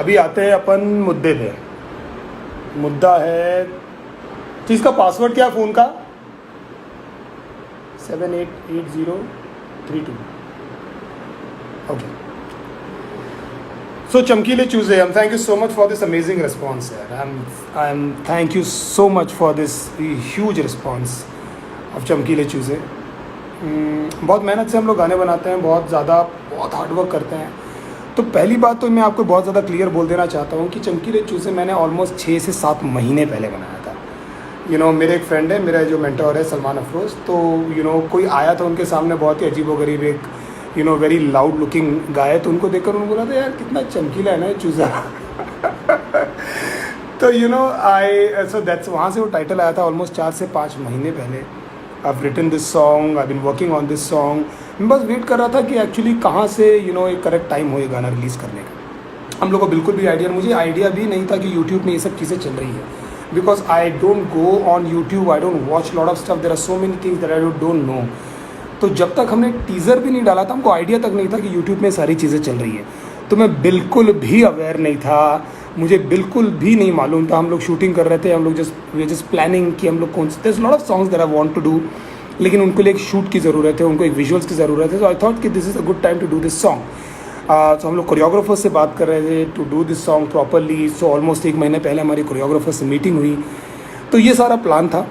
अभी आते हैं अपन मुद्दे पे। मुद्दा है तो इसका पासवर्ड क्या है फ़ोन का? 788032। ओके, सो चमकीले चूजे, thank you so much for this amazing response यार। I am thank you so much for this huge response of चमकीले चूजे। बहुत मेहनत से हम लोग गाने बनाते हैं, बहुत हार्डवर्क करते हैं। तो पहली बात तो मैं आपको बहुत ज़्यादा क्लियर बोल देना चाहता हूँ कि चमकीले चूजे मैंने ऑलमोस्ट 6 से 7 महीने पहले बनाया था। मेरे एक फ्रेंड है, मेरा जो मेंटोर है सलमान अफरोज़, तो कोई आया था उनके सामने, बहुत ही अजीबोगरीब एक वेरी लाउड लुकिंग गाय, तो उनको देखकर उन्होंने बोला था यार कितना चमकीला है ना ये चूज़ा। तो सो दैट्स वहाँ से वो टाइटल आया था ऑलमोस्ट 4 से 5 महीने पहले। I've written this song, I've been working on this song। मैं बस वेट कर रहा था कि एक्चुअली कहाँ से एक करेक्ट टाइम हो ये गाना रिलीज़ करने का। हम लोग को बिल्कुल भी आइडिया, मुझे आइडिया भी नहीं था कि यूट्यूब में ये सब चीज़ें चल रही है, because I don't go on YouTube, I don't watch lot of stuff, there are so many things that I don't know. तो जब तक हमने टीज़र भी नहीं डाला था, हमको आइडिया तक नहीं था कि यूट्यूब में सारी चीज़ें चल रही है। तो मैं बिल्कुल भी अवेयर नहीं था, मुझे बिल्कुल भी नहीं मालूम था। हम लोग शूटिंग कर रहे थे, हम लोग जस्ट प्लानिंग कि हम लोग कौन से, there lot of songs that I want to do, लेकिन उनको लिए एक शूट की ज़रूरत है, उनको एक विजुअल्स की ज़रूरत है। तो आई थॉट कि this is a good time to do this song. तो हम लोग कोरियोग्राफर से बात कर रहे थे to do this song properly. So almost 1 महीने पहले हमारी कोरियोग्राफर से मीटिंग हुई, तो ये सारा प्लान था।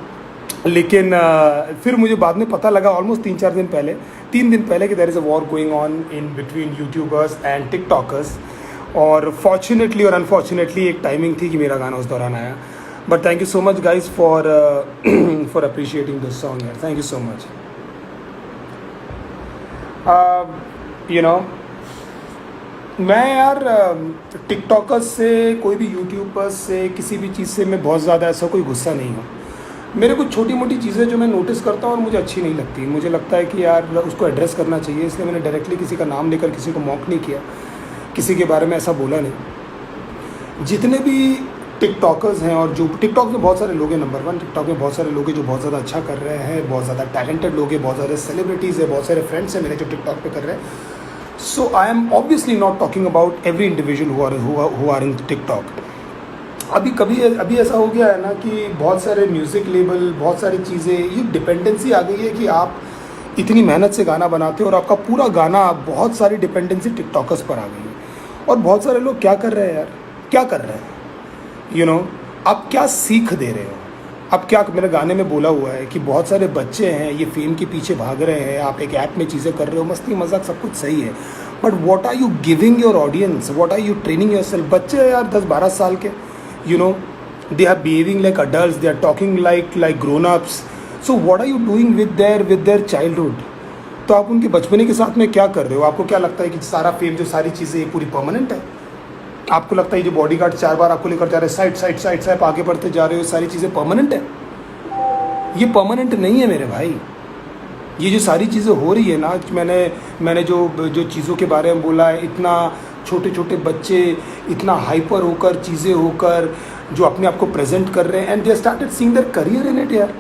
लेकिन फिर मुझे बाद में पता लगा ऑलमोस्ट 3 दिन पहले कि there is a war going on in between YouTubers and TikTokers. और फॉर्चुनेटली और अनफॉर्चुनेटली एक टाइमिंग थी कि मेरा गाना उस दौरान आया। But thank you so much guys for appreciating this song यार, थैंक यू सो मच। मैं यार टिकटॉकर्स से, कोई भी यूट्यूबर्स से, किसी भी चीज़ से मैं बहुत ज़्यादा ऐसा कोई गुस्सा नहीं हूँ। मेरे कुछ छोटी मोटी चीज़ें जो मैं नोटिस करता हूँ और मुझे अच्छी नहीं लगती, मुझे लगता है कि यार उसको एड्रेस करना चाहिए, इसलिए मैंने डायरेक्टली किसी का नाम लेकर किसी को मॉक नहीं किया, किसी के बारे में ऐसा बोला नहीं। जितने भी टिकटॉकर्स हैं, और जो टिकटॉक में बहुत सारे लोग हैं, नंबर 1 टिकटॉक में बहुत सारे लोग हैं जो बहुत ज़्यादा अच्छा कर रहे हैं, बहुत ज़्यादा टैलेंटेड लोग हैं, बहुत सारे सेलिब्रिटीज़ हैं, बहुत सारे फ्रेंड्स हैं मेरे जो टिकटॉक पे कर रहे हैं। So I am obviously not talking about every individual who are in TikTok. अभी ऐसा हो गया है ना कि बहुत सारे म्यूज़िक लेबल, बहुत सारी चीज़ें, ये डिपेंडेंसी आ गई है कि आप इतनी मेहनत से गाना बनाते हो और आपका पूरा गाना, बहुत सारी डिपेंडेंसी टिकटॉकर्स पर आ गई है। और बहुत सारे लोग क्या कर रहे हैं यार, क्या कर रहे हैं, आप क्या सीख दे रहे हो? अब क्या मेरे गाने में बोला हुआ है कि बहुत सारे बच्चे हैं ये फेम के पीछे भाग रहे हैं, आप एक ऐप में चीज़ें कर रहे हो, मस्ती मजाक सब कुछ सही है, but what are you giving your audience, what are you training yourself? बच्चे हैं यार 10-12 साल के, they are behaving like adults, they are talking like grown ups. So what are you doing with their childhood? तो आप उनके बचपने के साथ में क्या कर रहे हो? आपको क्या लगता है कि सारा फेम, जो सारी चीज़ें, ये पूरी परमानेंट है? आपको लगता है जो बॉडीगार्ड 4 बार आपको लेकर जा रहे हैं साइड आगे बढ़ते जा रहे हो, सारी चीज़ें परमानेंट है? ये परमानेंट नहीं है मेरे भाई। ये जो सारी चीज़ें हो रही है ना, मैंने जो चीज़ों के बारे में बोला है, इतना छोटे छोटे बच्चे इतना हाइपर होकर, चीज़ें होकर, जो अपने आप को प्रेजेंट कर रहे हैं, and they started seeing their career in it यार।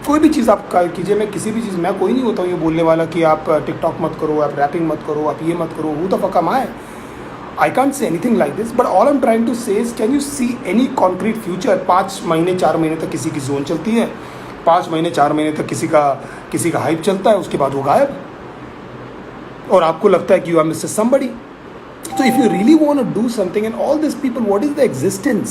कोई भी चीज़ आप कीजिए, मैं किसी भी चीज़, मैं कोई नहीं होता हूँ ये बोलने वाला कि आप टिकटॉक मत करो, आप रैपिंग मत करो, आप ये मत करो, who the fuck am I? I can't say anything like this, but all I'm trying to say is, can you see any concrete future? 5 महीने 4 महीने तक किसी की जोन चलती है, 5 महीने 4 महीने तक किसी का हाइप चलता है, उसके बाद वो गायब, और आपको लगता है कि you are mister somebody. So if you really want to do something, and all these people, what is the existence?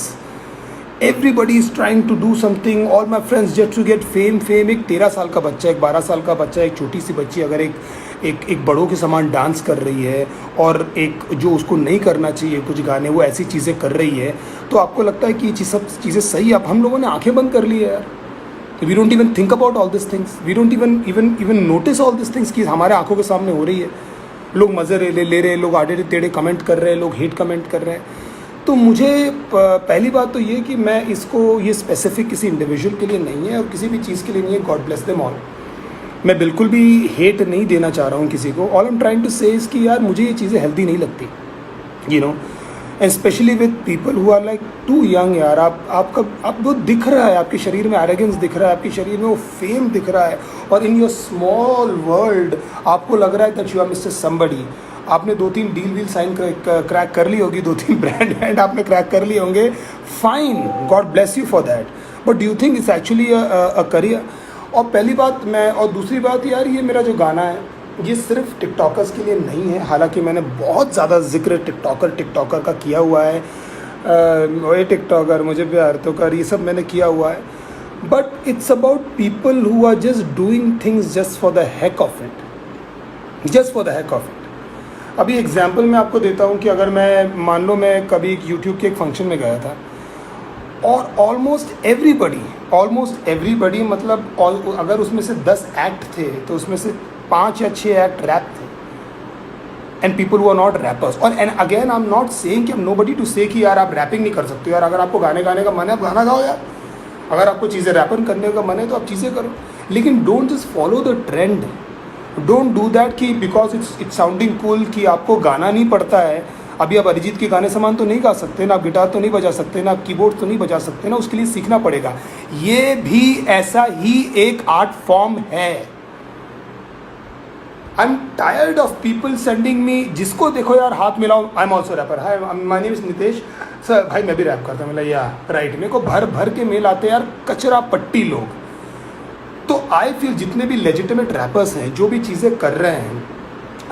Everybody is trying to do something, all my friends just to get fame। एक 13 साल का बच्चा, एक 12 साल का बच्चा, एक छोटी सी बच्ची अगर एक बड़ों के समान डांस कर रही है, और एक जो उसको नहीं करना चाहिए कुछ गाने, वो ऐसी चीज़ें कर रही है, तो आपको लगता है कि ये सब चीज़ें सही? आप, हम लोगों ने आंखें बंद कर ली है यार। We don't even think about all this things, we don't even notice all this things कि हमारे आंखों के सामने हो रही है। लोग मज़े ले रहे हैं, लोग आड़े टेढ़े कमेंट कर रहे हैं, लोग हेट कमेंट कर रहे हैं। तो मुझे पहली बात तो ये कि मैं ये स्पेसिफिक किसी इंडिविजुअल के लिए नहीं है और किसी भी चीज़ के लिए नहीं है, गॉड ब्लेस देम ऑल। मैं बिल्कुल भी हेट नहीं देना चाह रहा हूँ किसी को। All I am trying to say is कि यार मुझे ये चीज़ें हेल्दी नहीं लगती, and specially with people who are like too young यार। आप वो दिख रहा है, आपके शरीर में एरोगेंस दिख रहा है, आपके शरीर में वो फेम दिख रहा है, और इन योर स्मॉल वर्ल्ड आपको लग रहा है that you are mister somebody. आपने 2-3 डील वील साइन क्रैक कर ली होगी, 2-3 ब्रांड आपने क्रैक कर लिए होंगे, fine, God bless you for that, but do you think it's actually a career? और पहली बात और दूसरी बात यार, ये मेरा जो गाना है ये सिर्फ टिकटॉकर्स के लिए नहीं है, हालांकि मैंने बहुत ज़्यादा जिक्र टिकटॉकर का किया हुआ है, वही टिकटॉकर मुझे प्यार तो कर, ये सब मैंने किया हुआ है, but it's about people who are just doing things just for the heck of it, just for the heck of it. अभी एग्जांपल मैं आपको देता हूँ कि अगर मैं मान लो मैं कभी यूट्यूब के एक फंक्शन में गया था और ऑलमोस्ट एवरीबडी मतलब अगर उसमें से 10 एक्ट थे तो उसमें से 5 या 6 एक्ट रैप थे, and people who are not rappers. और and again I am not saying कि नोबडी टू से कि यार आप रैपिंग नहीं कर सकते हो, यार अगर आपको गाने गाने का मन है आप गाना गाओ यार, अगर आपको चीज़ें रैपर करने का मन है तो आप चीज़ें करो, लेकिन don't just follow the trend, don't do that कि बिकॉज इट्स साउंडिंग कूल कि आपको गाना नहीं पड़ता है। अभी आप अरिजीत के गाने समान तो नहीं गा सकते ना, आप गिटार तो नहीं बजा सकते ना, आप कीबोर्ड तो नहीं बजा सकते ना, उसके लिए सीखना पड़ेगा। ये भी ऐसा ही एक आर्ट फॉर्म है। I am tired of people sending me, जिसको देखो यार हाथ मिलाओ, I am also rapper, hi my name is Nitesh sir, भाई मैं भी रैप करता हूँ, या राइट, मेरे को भर भर के मेल आते हैं यार, कचरा पट्टी लोग। तो आई फील जितने भी लेजिटिमेट रैपर्स हैं जो भी चीज़ें कर रहे हैं,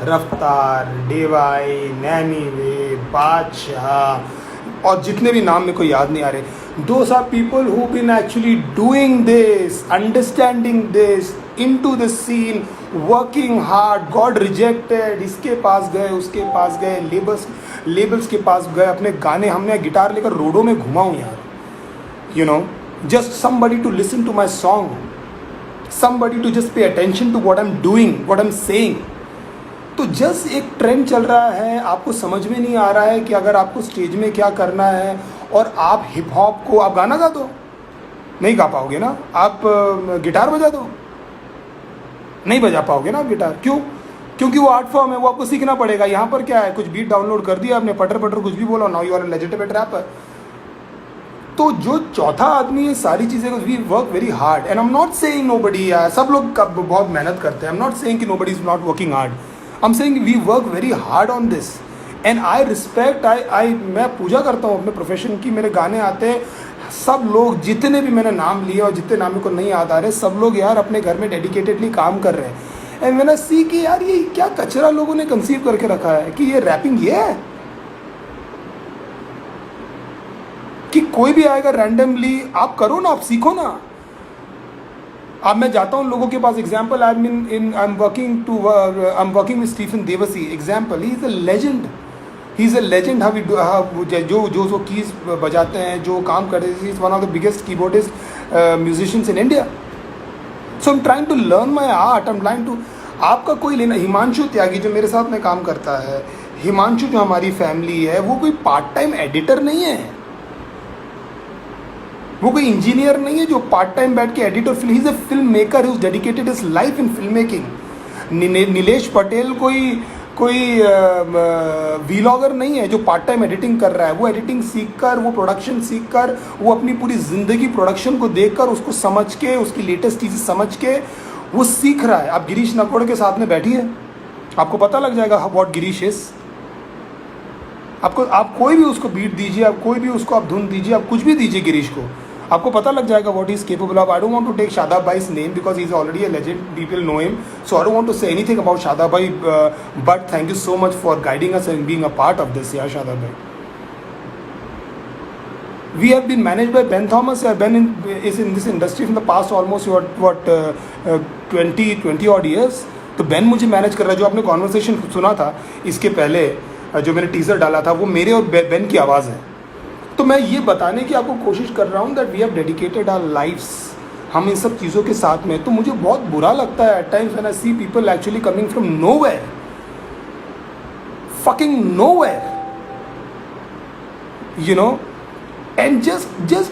रफ्तार, डेवाई, नैनी वे, बादशाह और जितने भी नाम मेरे को याद नहीं आ रहे, those are people who been actually doing this, understanding this, into the scene, working hard, got rejected, इसके पास गए उसके पास गए, लेबल्स के पास गए, अपने गाने, हमने गिटार लेकर रोडों में घुमाऊँ यार, you know, just somebody to listen to my song, somebody to just pay attention to what I'm doing, what I'm saying। तो जस्ट एक ट्रेंड चल रहा है, आपको समझ में नहीं आ रहा है कि अगर आपको स्टेज में क्या करना है, और आप हिप हॉप को, आप गाना गा दो, नहीं गा पाओगे ना, आप गिटार बजा दो, नहीं बजा पाओगे ना आप गिटार, क्यों? क्योंकि वो आर्ट फॉर्म है, वो आपको सीखना पड़ेगा। यहाँ पर क्या है, कुछ बीट डाउनलोड कर दिया आपने, पटर पटर कुछ भी बोला, now you are a legitimate rapper. तो जो चौथा आदमी है सारी चीज़ें, we work very hard, and I am not saying nobody, सब लोग बहुत मेहनत करते हैं, आई एम नॉट सेइंग कि nobody is not working hard, I am saying we work very hard on this, and I respect, मैं पूजा करता हूँ अपने प्रोफेशन की। मेरे गाने आते हैं, सब लोग जितने भी मैंने नाम लिए और जितने नाम को नहीं याद आ रहे, सब लोग यार अपने घर में डेडिकेटेडली काम कर रहे हैं, एंड मैंने सी कि यार ये क्या कचरा लोगों ने कंसीव करके रखा है कि ये रैपिंग ये है कि कोई भी आएगा रैंडमली, आप करो ना, आप सीखो ना। अब मैं जाता हूँ लोगों के पास, example I am working with Stephen Devassy, example, he is a legend, he is a legend, जो कीज बजाते हैं, जो काम करते हैं, is one of the biggest keyboardist musicians in India. So I am trying to learn my art, I am trying to, आपका कोई लेना, हिमांशु त्यागी जो मेरे साथ में काम करता है, हिमांशु जो हमारी फैमिली है, वो कोई पार्ट टाइम एडिटर नहीं है, वो कोई इंजीनियर नहीं है जो पार्ट टाइम बैठ के editor, he is a film maker who is dedicated his life in film making. Nilesh Patel कोई वीलॉगर नहीं है जो पार्ट टाइम एडिटिंग कर रहा है, वो एडिटिंग सीख कर, वो प्रोडक्शन सीख कर, वो अपनी पूरी ज़िंदगी प्रोडक्शन को देख कर, उसको समझ के, उसकी लेटेस्ट चीज़ें समझ के वो सीख रहा है। आप गिरीश नकोड़ के साथ में बैठिए, आपको पता लग जाएगा व्हाट गिरीश इज। आप कोई भी उसको बीट दीजिए, आप कोई भी उसको आप धुन दीजिए, आप कुछ भी दीजिए गिरीश को, आपको पता लग जाएगा what is capable of. I don't want to take Shadab भाई's name because he is already a legend, people know him, so I don't want to say anything about Shadab भाई, but thank you so much for guiding us and being a part of this. यार शादाब भाई, we have been managed by Ben Thomas. Ben is in this industry from the past almost 20 odd years. तो Ben मुझे manage कर रहा है। जो आपने conversation सुना था इसके पहले, जो मैंने टीजर डाला था, वो मेरे और बेन की आवाज़ है। तो मैं ये बताने की आपको कोशिश कर रहा हूँ that we have dedicated our lifes, हम इन सब चीज़ों के साथ में। तो मुझे बहुत बुरा लगता है at times when I see people actually coming from nowhere, fucking nowhere, you know, and just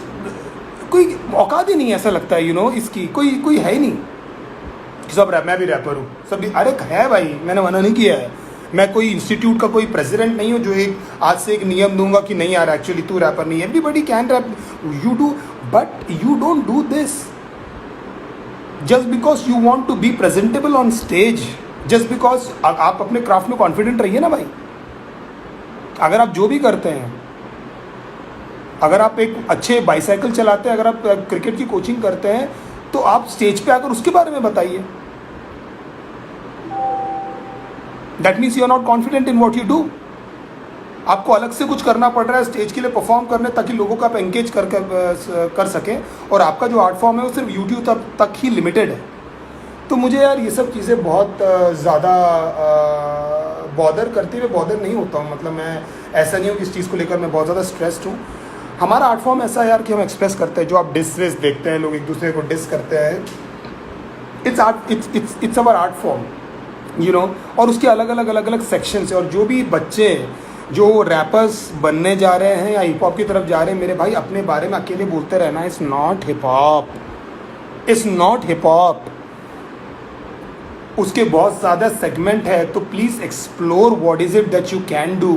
कोई औकात ही नहीं, ऐसा लगता है, यू नो, इसकी कोई है ही नहीं। सब रैप, मैं भी रैपर हूँ, सब भी, अरे है भाई, मैंने मना नहीं किया है, मैं कोई इंस्टीट्यूट का कोई प्रेसिडेंट नहीं हूँ जो एक आज से एक नियम दूंगा कि नहीं यार एक्चुअली तू रैपर नहीं। Everybody can rap, you do, but you don't do this just because you want to be presentable on stage. Just because आप अपने क्राफ्ट में कॉन्फिडेंट रहिए ना भाई। अगर आप जो भी करते हैं, अगर आप एक अच्छे बाईसाइकिल चलाते हैं, अगर आप क्रिकेट की कोचिंग करते हैं, तो आप स्टेज पे आकर उसके बारे में बताइए। That means you are not confident in what you do. आपको अलग से कुछ करना पड़ रहा है स्टेज के लिए परफॉर्म करने, ताकि लोगों को आप एंगेज कर सकें, और आपका जो आर्ट फॉर्म है वो सिर्फ यूट्यूब तक ही लिमिटेड है। तो मुझे यार ये सब चीज़ें बहुत ज़्यादा बॉदर करती है। बॉदर नहीं होता हूँ, मतलब मैं ऐसा नहीं हूँ कि इस चीज़ को लेकर मैं बहुत ज़्यादा स्ट्रेस्ड हूँ। हमारा आर्ट फॉर्म ऐसा है यार कि हम एक्सप्रेस करते हैं। जो आप डिस रेस देखते हैं, लोग एक दूसरे को डिस करते हैं, it's our art form, you know. और उसके अलग अलग सेक्शंस है। और जो भी बच्चे जो रैपर्स बनने जा रहे हैं या हिप हॉप की तरफ जा रहे हैं, मेरे भाई अपने बारे में अकेले बोलते रहना it's not hip hop, it's not hip hop. उसके बहुत ज़्यादा सेगमेंट है। तो please explore what is it that you can do,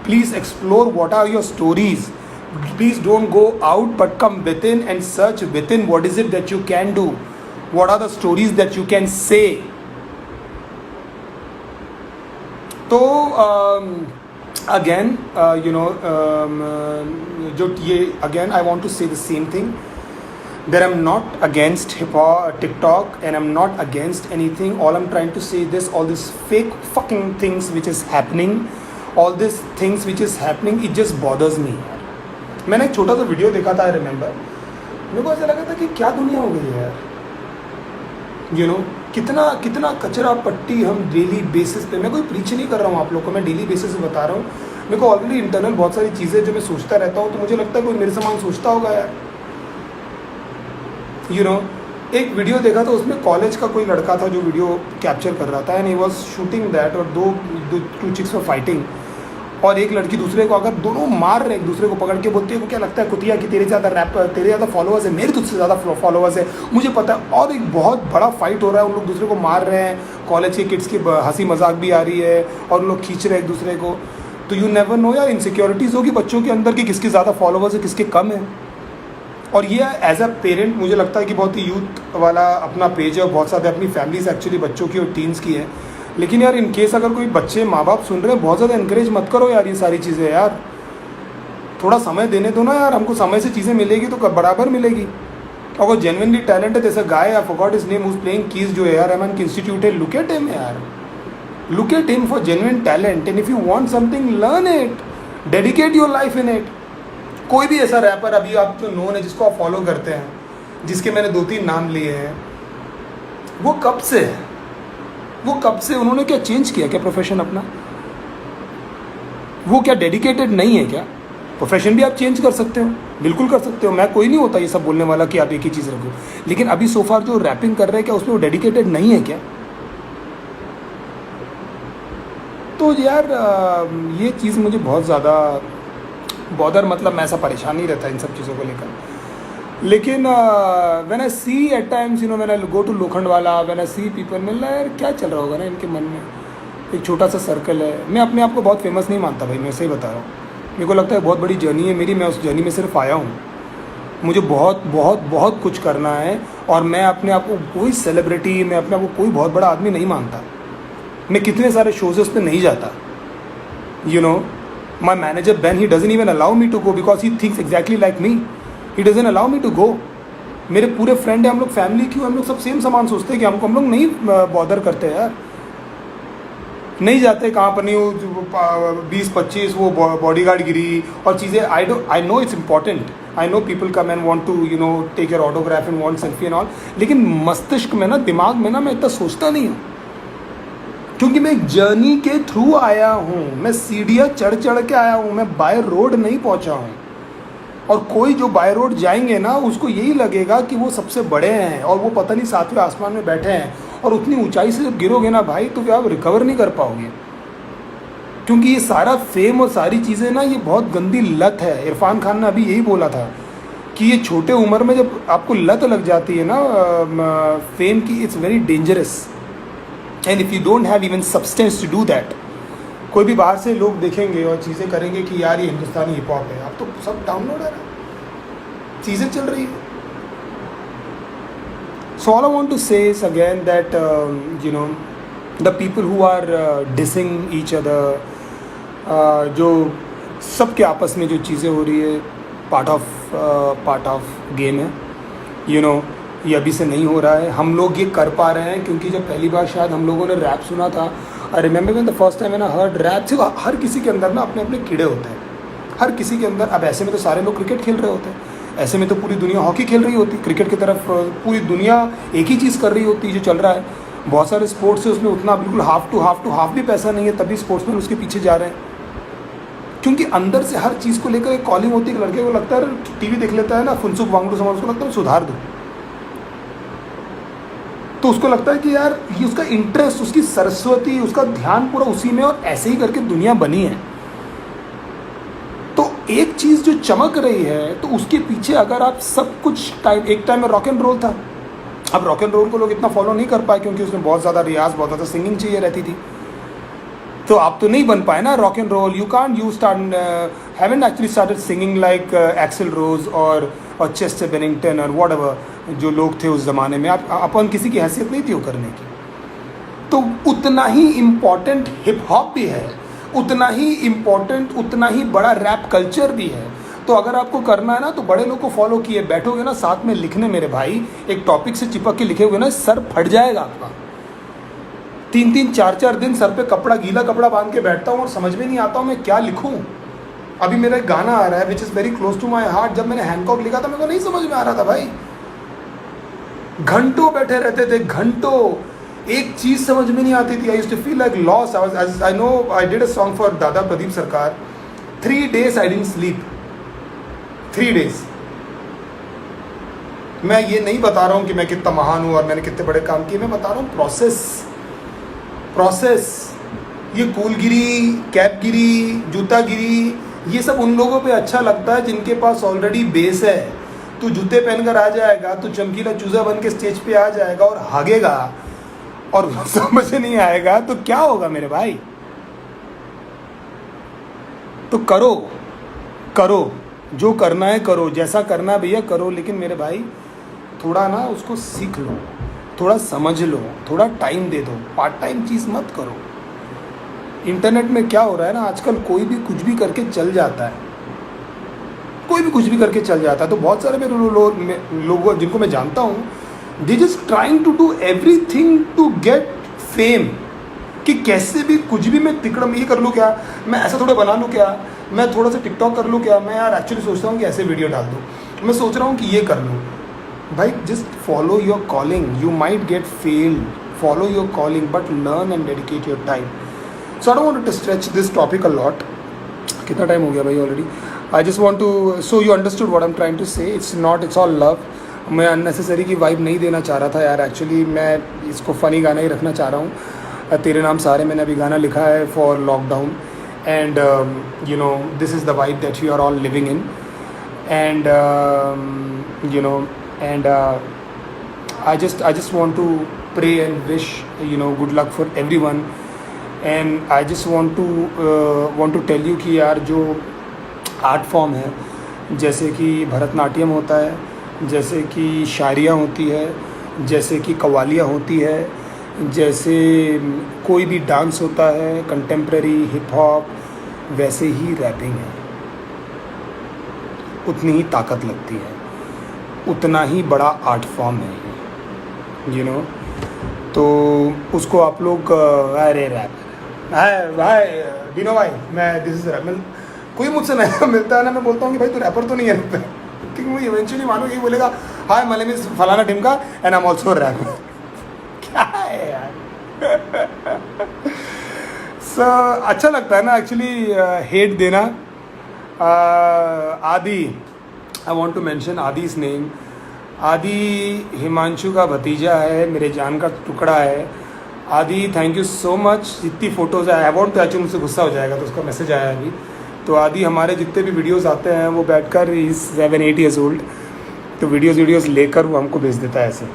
please explore what are your stories, please don't go out but come within and search within what is it that you can do, what are the stories that you can say. तो again you know, जो ये again I want to से the same thing, that I'm not against hip hop, TikTok, and I'm not against anything. All I'm trying to say this, all these fake fucking things which is happening, all these things which is happening, it just bothers me. मैंने एक छोटा सा video देखा था, I remember, मेरे को ऐसा लगा था कि क्या दुनिया हो गई है यार, यू नो। कितना कचरा पट्टी हम डेली बेसिस पे, मैं कोई प्रीच नहीं कर रहा हूँ आप लोग को, मैं डेली बेसिस पे बता रहा हूँ। मेरे को ऑलरेडी इंटरनल बहुत सारी चीज़ें जो मैं सोचता रहता हूँ, तो मुझे लगता है कोई मेरे समान सोचता होगा यार, यू नो। एक वीडियो देखा था, उसमें कॉलेज का कोई लड़का था जो वीडियो कैप्चर कर रहा था, and he was shooting that, और दो चिक्स वर फाइटिंग, और एक लड़की दूसरे को अगर दोनों मार रहे एक दूसरे को पकड़ के, बोलती है को क्या लगता है कुतिया कि तेरे ज़्यादा फॉलोअर्स है, मेरे तुझसे ज़्यादा फॉलोअर्स है, मुझे पता है। और एक बहुत बड़ा फाइट हो रहा है, उन लोग दूसरे को मार रहे हैं, कॉलेज के किड्स की हंसी मजाक भी आ रही है, और लोग खींच रहे हैं एक दूसरे को। तो यू नेवर नो यार, इनसिक्योरिटीज़ होगी बच्चों के अंदर कि किसके ज़्यादा फॉलोअर्स है, किसके कम है। और ये एज अ पेरेंट मुझे लगता है कि बहुत ही यूथ वाला अपना पेज है, और बहुत सारे अपनी फैमिलीज एक्चुअली बच्चों की और टीन्स की है। लेकिन यार इन केस अगर कोई बच्चे माँ बाप सुन रहे हैं, बहुत ज़्यादा इनकरेज मत करो यार ये सारी चीज़ें यार, थोड़ा समय देने दो ना यार, हमको समय से चीज़ें मिलेगी तो बराबर मिलेगी। अगर जेन्युइनली टैलेंट है, जैसा guy I forgot his name, who's playing keys जो है यार, एमएन इंस्टीट्यूट है, लुक एट हिम यार, look at him for genuine talent, and if you want something learn it, dedicate your life in it. कोई भी ऐसा wrapper अभी आप जो नोन है, जिसको आप फॉलो करते हैं, जिसके मैंने 2-3 नाम लिए हैं, वो कब से है, वो कब से, उन्होंने क्या चेंज किया क्या प्रोफेशन अपना, वो क्या डेडिकेटेड नहीं है क्या? प्रोफेशन भी आप चेंज कर सकते हो, बिल्कुल कर सकते हो, मैं कोई नहीं होता ये सब बोलने वाला कि आप एक ही चीज़ रखो। लेकिन अभी सोफार जो रैपिंग कर रहे हैं, क्या उसमें वो डेडिकेटेड नहीं है क्या? तो यार ये चीज़ मुझे बहुत ज़्यादा बॉदर, मतलब मैं ऐसा परेशान नहीं रहता इन सब चीज़ों को लेकर। लेकिन when I see at times, you know, when I go to Lokhandwala, when I see people, मिल रहा है यार क्या चल रहा होगा ना इनके मन में, एक छोटा सा सर्कल है। मैं अपने आप को बहुत फेमस नहीं मानता भाई, मैं सही बता रहा हूँ। मेरे को लगता है बहुत बड़ी जर्नी है मेरी, मैं उस जर्नी में सिर्फ आया हूँ। मुझे बहुत बहुत बहुत कुछ करना है, और मैं अपने आप को कोई सेलिब्रिटी, मैं अपने आप को कोई बहुत बड़ा आदमी नहीं मानता। मैं कितने सारे शोज़ पे नहीं जाता, you know. My manager Ben, he doesn't even allow me to go because he thinks exactly like me. He doesn't allow me to go. मेरे पूरे फ्रेंड हैं, हम लोग फैमिली क्यों, हम लोग सब सेम सामान सोचते हैं कि हम लोग नहीं बॉदर करते यार, नहीं जाते कहाँ पर नहीं, 20-25 वो बॉडीगार्ड गिरी और चीज़ें। I know it's important, I know people come and want to, you know, take your autograph and want selfie and all, लेकिन मस्तिष्क में ना, दिमाग में ना, मैं इतना सोचता नहीं हूँ, क्योंकि मैं एक जर्नी के थ्रू आया हूँ, मैं सीढ़ियाँ चढ़ के आया हूँ, मैं बाय रोड नहीं पहुँचा हूँ। और कोई जो बाय रोड जाएंगे ना, उसको यही लगेगा कि वो सबसे बड़े हैं और वो पता नहीं 7वें आसमान में बैठे हैं, और उतनी ऊंचाई से जब गिरोगे ना भाई, तो फिर आप रिकवर नहीं कर पाओगे। क्योंकि ये सारा फेम और सारी चीज़ें ना, ये बहुत गंदी लत है। इरफान खान ने अभी यही बोला था कि ये छोटे उम्र में जब आपको लत लग जाती है ना फेम की, it's very dangerous, and if you don't have even substance to do that, कोई भी बाहर से लोग देखेंगे और चीज़ें करेंगे कि यार ये हिंदुस्तानी हिप हॉप है, अब तो सब डाउनलोड है, चीज़ें चल रही है। So all I want to say is again that, you know, the people who are dissing each other, जो सबके आपस में जो चीज़ें हो रही है, पार्ट ऑफ गेम है, यू नो। ये अभी से नहीं हो रहा है, हम लोग ये कर पा रहे हैं क्योंकि जब पहली बार शायद हम लोगों ने रैप सुना था, I remember when the first time मैंने हर्ड रैप, सिर्फ हर किसी के अंदर ना अपने अपने कीड़े होते हैं, हर किसी के अंदर। अब ऐसे में तो सारे लोग क्रिकेट खेल रहे होते हैं, ऐसे में तो पूरी दुनिया हॉकी खेल रही होती, क्रिकेट की तरफ पूरी दुनिया एक ही चीज़ कर रही होती जो चल रहा है। बहुत सारे स्पोर्ट्स है, उसमें उतना बिल्कुल हाफ टू हाफ भी पैसा नहीं है, तभी स्पोर्ट्समैन उसके पीछे जा रहे हैं, क्योंकि अंदर से हर चीज़ को लेकर एक कॉलिंग होती है। कि लड़के को लगता है टीवी देख लेता है ना, फुनसुक वांगडू समाज, उसको लगता है सुधार दो, तो उसको लगता है कि यार ये उसका इंटरेस्ट, उसकी सरस्वती, उसका ध्यान पूरा उसी में, और ऐसे ही करके दुनिया बनी है। तो एक चीज़ जो चमक रही है, तो उसके पीछे अगर आप सब कुछ एक टाइम में रॉक एंड रोल था, अब रॉक एंड रोल को लोग इतना फॉलो नहीं कर पाए क्योंकि उसमें बहुत ज़्यादा रियाज, बहुत ज़्यादा सिंगिंग चाहिए रहती थी, तो आप तो नहीं बन पाए ना rock and roll. You can't you start haven't actually started singing like Axl Rose और चेस्टर बेनिंगटन और वॉट एवर, जो लोग थे उस ज़माने में। आप अपन किसी की हैसियत नहीं थी वो करने की। तो उतना ही इम्पॉर्टेंट हिप हॉप भी है, उतना ही इम्पॉर्टेंट, उतना ही बड़ा रैप कल्चर भी है। तो अगर आपको करना है ना, तो बड़े लोग को फॉलो किए बैठोगे ना साथ में लिखने, मेरे भाई एक टॉपिक से चिपक के लिखे हुए ना, सर फट जाएगा आपका। 3-3 4-4 दिन सर पे कपड़ा, गीला कपड़ा बांध के बैठता हूँ और समझ में नहीं आता हूँ मैं क्या लिखूँ। अभी मेरा एक गाना आ रहा है which is very close to my heart, जब मैंने हैंकॉक लिखा था मेरे को नहीं समझ में आ रहा था भाई, घंटों बैठे रहते थे, घंटों, एक चीज़ समझ में नहीं आती थी। I used to feel like loss. I know I did a song for दादा Pradeep Sarkar, 3 days I didn't sleep, 3 days। मैं ये नहीं बता रहा हूँ कि मैं कितना महान हूँ और मैंने कितने बड़े काम किए, मैं बता रहा हूँ प्रोसेस। ये कूलगिरी, कैपगिरी, जूतागिरी, ये सब उन लोगों पे अच्छा लगता है जिनके पास ऑलरेडी बेस है। तू जूते पहनकर आ जाएगा, तो चमकीला चूजा बन के स्टेज पे आ जाएगा और भागेगा और समझ नहीं आएगा तो क्या होगा मेरे भाई। तो करो जो करना है करो, जैसा करना है भैया करो, लेकिन मेरे भाई थोड़ा ना उसको सीख लो, थोड़ा समझ लो, थोड़ा टाइम दे दो, पार्ट टाइम चीज़ मत करो। इंटरनेट में क्या हो रहा है ना आजकल, कोई भी कुछ भी करके चल जाता है, कोई भी कुछ भी करके चल जाता है। तो बहुत सारे मेरे लोग जिनको मैं जानता हूँ, they just trying to do everything to get fame, कि कैसे भी कुछ भी मैं तिकड़म ये कर लूँ क्या, मैं ऐसा थोड़ा बना लूँ क्या, मैं थोड़ा सा टिकटॉक कर लूँ क्या, मैं यार एक्चुअली सोचता हूँ कि ऐसे वीडियो डाल दूँ, मैं सोच रहा हूँ कि ये कर लूँ। भाई just follow your calling, you might get failed, follow your calling but learn and dedicate your time. So I don't want to stretch this topic a lot. कितना टाइम हो गया भाई already. I just want to, so you understood what I am trying to say, it's all love. मैं unnecessary की vibe नहीं देना चाह रहा था यार, एक्चुअली मैं इसको फ़नी गाना ही रखना चाह रहा हूँ। तेरे नाम सारे मैंने अभी गाना लिखा है for lockdown, and you know this is the vibe that you are all living in, and you know, and I just want to pray and wish, you know, good luck for everyone, and I just want to tell you कि यार जो art form है, जैसे कि भरतनाट्यम होता है, जैसे कि शायरियाँ होती है, जैसे कि कव्वालियाँ होती है, जैसे कोई भी डांस होता है कंटेम्प्रेरी हिप हॉप, वैसे ही रैपिंग है। उतनी ही ताकत लगती है, उतना ही बड़ा आर्ट फॉर्म है, यू नो। तो उसको आप लोग अरे रैप भाई दिनो भाई, मैं दिस इज रैप, कोई मुझसे नया मिलता है ना, मैं बोलता हूँ कि भाई तू रैपर तो नहीं है, क्योंकि वो इवेंचुअली मानो यही बोलेगा हाय माय नेम इज फलाना टिमका and I am also rap. क्या है यार। सो अच्छा लगता है ना एक्चुअली हेट देना। Adi, I want to mention आदि's नेम। आदि हिमांशु का भतीजा है, मेरे जान का टुकड़ा है। आदि थैंक यू सो मच। जितनी फ़ोटोज़ आए, आई वॉन्ट टू एक्चुअली, मुझसे गुस्सा हो जाएगा तो उसका मैसेज आया अभी। तो आदि हमारे जितने भी वीडियोस आते हैं वो बैठकर इज़ 7-8 years old, तो वीडियोस लेकर वो हमको भेज देता है ऐसे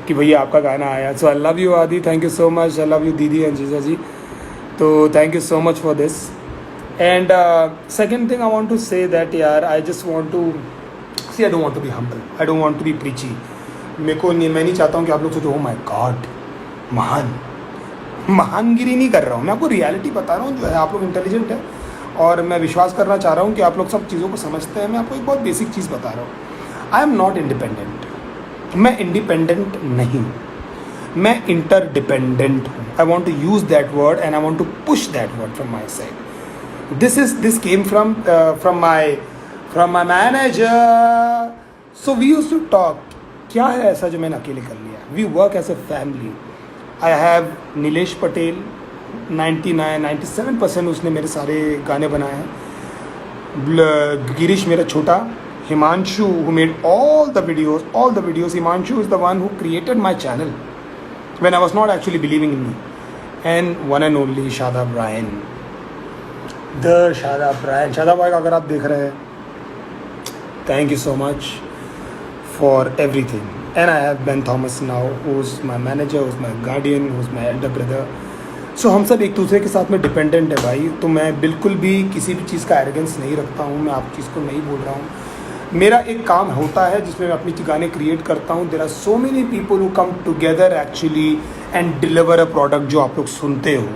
कि भैया आपका गाना आया। So I love you Adi, thank you so much. I love you दीदी एंड जीजा जी। तो thank you so much for this. And second thing I want to say that यार, I just want to see, I don't want to be humble, I don't want to be preachy. मैं नहीं चाहता हूँ कि आप लोग सोचो oh my God महान, महानगिरी नहीं कर रहा हूँ, मैं आपको रियलिटी बता रहा हूँ जो है। आप लोग इंटेलिजेंट है और मैं विश्वास करना चाह रहा हूँ कि आप लोग सब चीज़ों को समझते हैं। मैं आपको एक बहुत बेसिक चीज़ बता रहा हूँ, आई एम नॉट इंडिपेंडेंट। मैं इंडिपेंडेंट नहीं, मैं इंटरडिपेंडेंट हूँ। I want to use that word and I want to push that word from my side. This came from my manager. So we use to talk, क्या है ऐसा जो मैंने अकेले कर लिया। We work as a family. I have Nilesh Patel, 97% उसने मेरे सारे गाने बनाए हैं। गिरीश मेरा छोटा, Himanshu who made all the videos. Himanshu is the one who created my channel when I was not actually believing in me. And one and only Shadab Ryan. The Shadab Ryan. Shadab भाई अगर आप देख रहे हैं, thank you so much for everything. And I have Ben Thomas now, who's my manager, who's my guardian, who's my elder brother. So हम सब एक दूसरे के साथ में डिपेंडेंट है भाई। तो मैं बिल्कुल भी किसी भी चीज़ का एरोगेंस नहीं रखता हूँ, मैं आप चीज़ को नहीं बोल रहा हूँ। मेरा एक काम होता है जिसमें मैं अपनी गाने क्रिएट करता हूँ। There are so many people who come together actually and deliver a product जो आप लोग सुनते हो।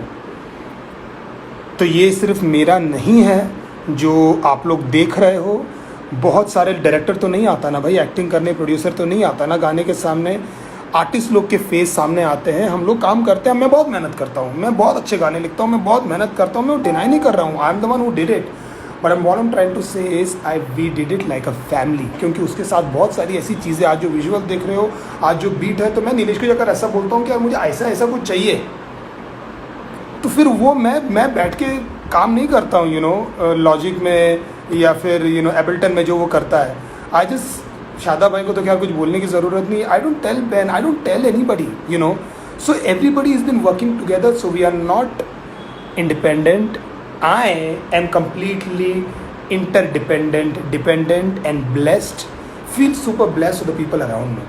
तो ये सिर्फ मेरा नहीं है जो आप लोग देख रहे हो। बहुत सारे डायरेक्टर तो नहीं आता ना भाई एक्टिंग करने, प्रोड्यूसर तो नहीं आता ना गाने के सामने, आर्टिस्ट लोग के फेस सामने आते हैं। हम लोग काम करते हैं। मैं बहुत मेहनत करता हूँ, मैं बहुत अच्छे गाने लिखता हूँ, मैं बहुत मेहनत करता हूँ, मैं डिनाई नहीं कर रहा हूँ। I am the one who did it, but what I am trying to say is we did it like a family. क्योंकि उसके साथ बहुत सारी ऐसी चीज़ें, आज जो विजुअल देख रहे हो, आज जो बीट है, तो मैं नीलेश को जाकर ऐसा बोलता हूँ कि यार मुझे ऐसा ऐसा कुछ चाहिए, तो फिर वो मैं बैठ के काम नहीं करता हूँ लॉजिक में या फिर एबल्टन में जो वो करता है। आई जस्ट शादाब भाई को तो क्या कुछ बोलने की ज़रूरत नहीं। I don't tell Ben, I don't tell anybody, so everybody is been working together. So we are not independent. I am completely interdependent, dependent and blessed. Feel super blessed with the people around me.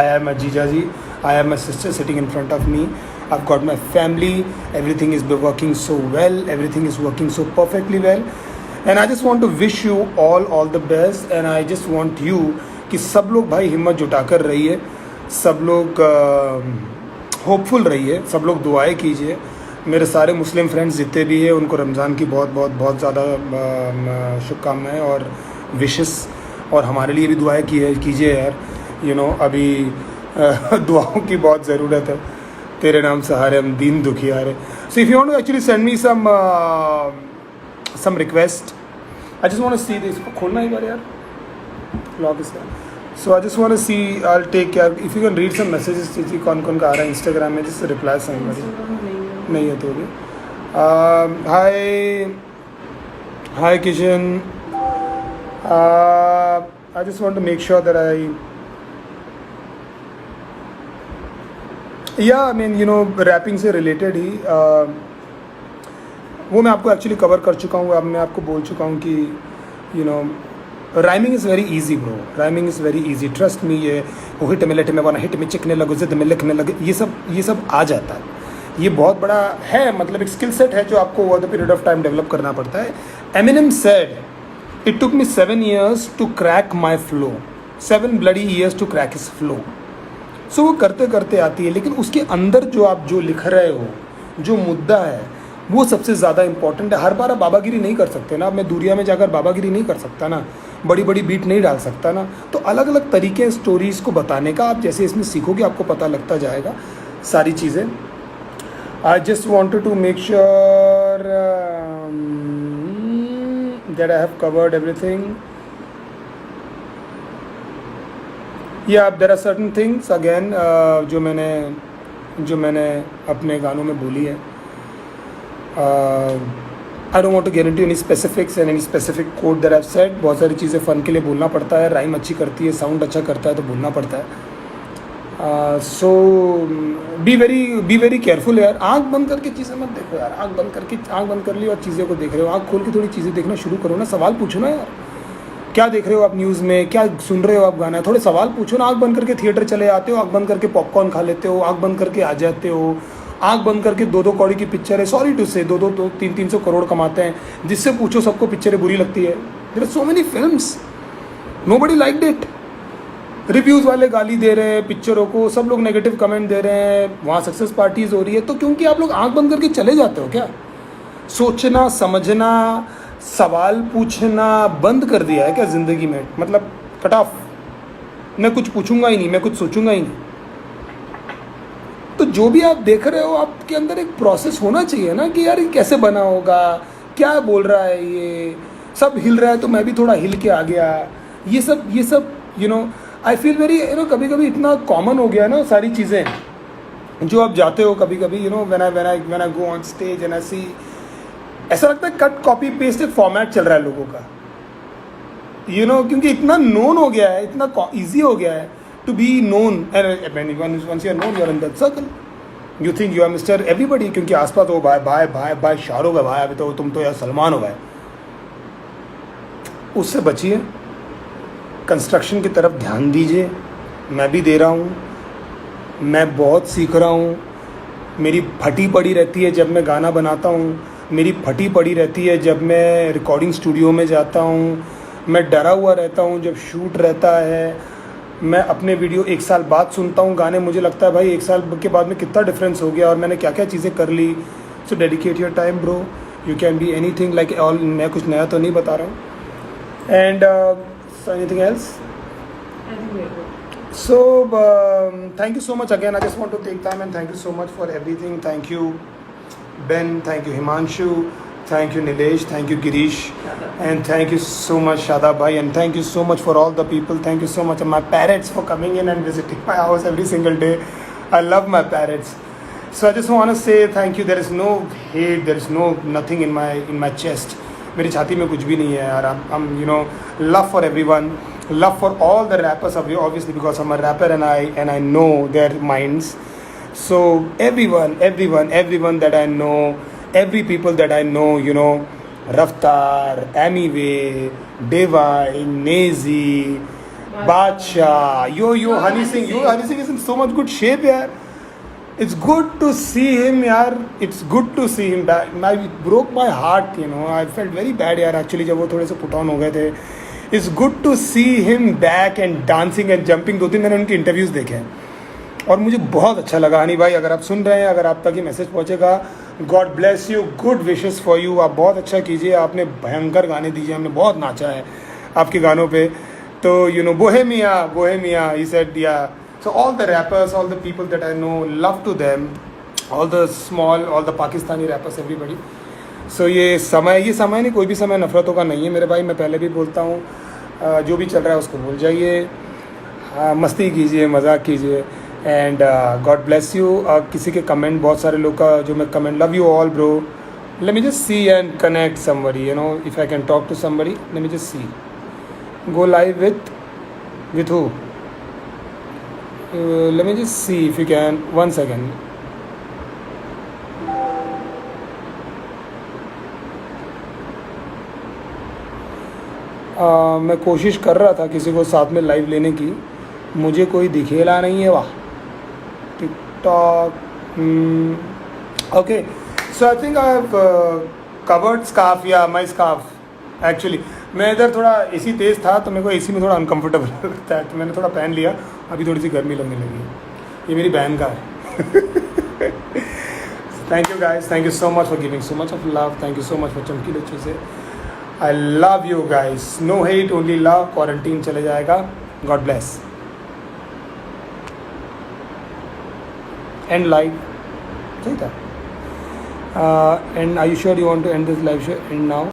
I have my Jijaji, I have my sister sitting in front of me. I've got my family. Everything is working so well. Everything is working so perfectly well. And I just want to wish you all the best. And I just want you कि सब लोग भाई हिम्मत जुटाकर रहिए, सब लोग hopeful रहिए, सब लोग दुआएं कीजिए। मेरे सारे मुस्लिम फ्रेंड्स जितने भी हैं उनको रमज़ान की बहुत ज़्यादा शुभकामनाएं और विशेस, और हमारे लिए भी दुआएं कीजिए यार। अभी दुआओं की बहुत ज़रूरत है। तेरे नाम सहारे हम दीन दुखियारे। So if you want to actually send me some request, I just want to see this. खोलना एक बार यार लॉक इसका। So I just want to see, I will take care if you can read some messages. कौन कौन का आ रहा है इंस्टाग्राम में, जस्ट रिप्लाई समबडी। नहीं है तो भी hi Kishan, I just want to make sure that I mean rapping से रिलेटेड ही वो मैं आपको एक्चुअली कवर कर चुका हूँ। अब मैं आपको बोल चुका हूँ कि rhyming is very easy bro, rhyming is very easy, trust me. ये वो हिट में लेट में वाना हिट में चिकने लगो, जिद में लिखने लगे, ये सब आ जाता है। ये बहुत बड़ा है, मतलब एक स्किल सेट है जो आपको over the period of time develop करना पड़ता है। Eminem said it took me 7 years to crack my flow, 7 bloody years to crack his flow. So वो करते करते आती है, लेकिन उसके अंदर जो आप जो लिख रहे हो, जो मुद्दा है, वो सबसे ज़्यादा इंपॉर्टेंट है। हर बार आप बाबागिरी नहीं कर सकते ना। अब मैं दूरिया में जाकर बाबागिरी नहीं कर सकता ना, बड़ी बड़ी बीट नहीं डाल सकता ना। तो अलग अलग तरीके स्टोरीज़ को बताने का, आप जैसे इसमें सीखोगे आपको पता लगता जाएगा सारी चीज़ें। I just wanted to make sure that I have covered everything. Yeah, there are certain things again जो मैंने अपने गानों में बोली है। I don't want to get into any specifics and any specific quote that I've said. बहुत सारी चीज़ें फ़न के लिए बोलना पड़ता है, राइम अच्छी करती है, साउंड अच्छा करता है तो बोलना पड़ता है। सो बी वेरी केयरफुल यार। आँख बंद करके चीज़ें मत देखो यार। आँख बंद कर ली और चीज़ें को देख रहे हो, आँख खोल के थोड़ी चीज़ें देखना शुरू करो ना। सवाल पूछो ना यार, क्या देख रहे हो आप न्यूज़ में, क्या सुन रहे हो आप गाना, थोड़े सवाल पूछो ना। आँख बंद करके थिएटर चले आते हो, आँख बंद करके पॉपकॉर्न खा लेते हो, आँख बंद करके आ जाते हो, आँख बंद करके 2-2 कौड़ी की पिक्चर है, सॉरी टू से 2-2 300 करोड़ कमाते हैं। जिससे पूछो सबको पिक्चरें बुरी लगती है। There are so many films, nobody liked it, reviews वाले गाली दे रहे हैं पिक्चरों को, सब लोग नेगेटिव कमेंट दे रहे हैं, वहाँ सक्सेस पार्टीज़ हो रही है, तो क्योंकि आप लोग आंख बंद करके चले जाते हो क्या? सोचना समझना सवाल पूछना बंद कर दिया है क्या ज़िंदगी में? मतलब कट ऑफ, मैं कुछ पूछूंगा ही नहीं, मैं कुछ सोचूंगा ही नहीं। तो जो भी आप देख रहे हो आपके अंदर एक प्रोसेस होना चाहिए ना कि यार ये कैसे बना होगा, क्या बोल रहा है ये, सब हिल रहा है तो मैं भी थोड़ा हिल के आ गया, ये सब आई फील वेरी कभी कभी इतना कॉमन हो गया ना सारी चीज़ें जो आप जाते हो कभी कभी when I go on stage and I see, ऐसा लगता है कट कॉपी पेस्ट एक फॉर्मेट चल रहा है लोगों का, क्योंकि इतना नोन हो गया है, इतना ईजी हो गया है to be known, and once you are known you are in that circle, you think you are Mr. everybody, क्योंकि आसपास हो भाई शाहरुख है, भाई अभी तो तुम तो यार सलमान हो गए। उससे बचिए, कंस्ट्रक्शन की तरफ ध्यान दीजिए। मैं भी दे रहा हूँ, मैं बहुत सीख रहा हूँ। मेरी फटी पड़ी रहती है जब मैं गाना बनाता हूँ, मेरी फटी पड़ी रहती है जब मैं रिकॉर्डिंग स्टूडियो में जाता हूँ, मैं डरा हुआ रहता हूँ जब शूट रहता है, मैं अपने वीडियो 1 साल बाद सुनता हूँ गाने, मुझे लगता है भाई 1 साल के बाद में कितना डिफरेंस हो गया और मैंने क्या क्या चीज़ें कर ली। So dedicate your time bro, you can be anything like all, मैं कुछ नया तो नहीं बता रहा हूँ। And anything else? So thank you so much again. I just want to take time and thank you so much for everything. Thank you Ben, thank you Himanshu, thank you Nilesh, thank you Girish, and thank you so much Shada bhai, and thank you so much for all the people. Thank you so much and my parents for coming in and visiting my house every single day. I love my parents. So I just want to say thank you. There is no hate, there is nothing in my chest. मेरी छाती में कुछ भी नहीं है यार. I'm love for everyone, love for all the rappers obviously because I'm a rapper and I know their minds. So everyone that I know, every people that I know, Raftar, Amiway, Devine, Nazy, Badshah, Yo Honey Singh is in so much good shape yaar. It's good to see him yaar, it's good to see him back. It broke my heart, I felt very bad yaar actually जब वो थोड़े से put on हो गए थे. It's good to see him back and dancing and jumping. 2-3 मैंने उनके interviews देखे हैं और मुझे बहुत अच्छा लगा। हनी भाई अगर आप सुन रहे हैं, अगर आप तक ये मैसेज पहुंचेगा, God bless you, good wishes for you. आप बहुत अच्छा कीजिए, आपने भयंकर गाने दीजिए, हमने बहुत नाचा है आपके गानों पे। तो Bohemia he said yeah. So all the rappers, all the people that I know, love to them, all the small, all the Pakistani rappers, everybody. So ये समय नहीं, कोई भी समय नफरतों का नहीं है मेरे भाई। मैं पहले भी बोलता हूँ, जो भी चल रहा है उसको भूल जाइए, मस्ती कीजिए, मजाक कीजिए, एंड गॉड ब्लेस यू। किसी के कमेंट, बहुत सारे लोग का जो मैं comment, love you all bro, let me just see and connect somebody, if I can talk to somebody, let me just see, go live with who, let me just see if you can, 1 second. मैं कोशिश कर रहा था किसी को साथ में live लेने की, मुझे कोई दिखेला नहीं है। वाह, TikTok, okay. So I think I have covered scarf या माई स्कार्फ। एक्चुअली मैं इधर थोड़ा एसी तेज़ था तो मेरे को एसी में थोड़ा अनकम्फर्टेबल लगता है, तो मैंने थोड़ा पहन लिया, अभी थोड़ी सी गर्मी लगने लगी। ये मेरी बहन का है। Thank you guys, thank you so much for giving so much of love, thank you so much for चमकीले चीज़ें। I love you guys, no hate, only love. Quarantine चले जाएगा, गॉड ब्लेस। एंड लाइव सही था। And I you sure you want to end this live show end now?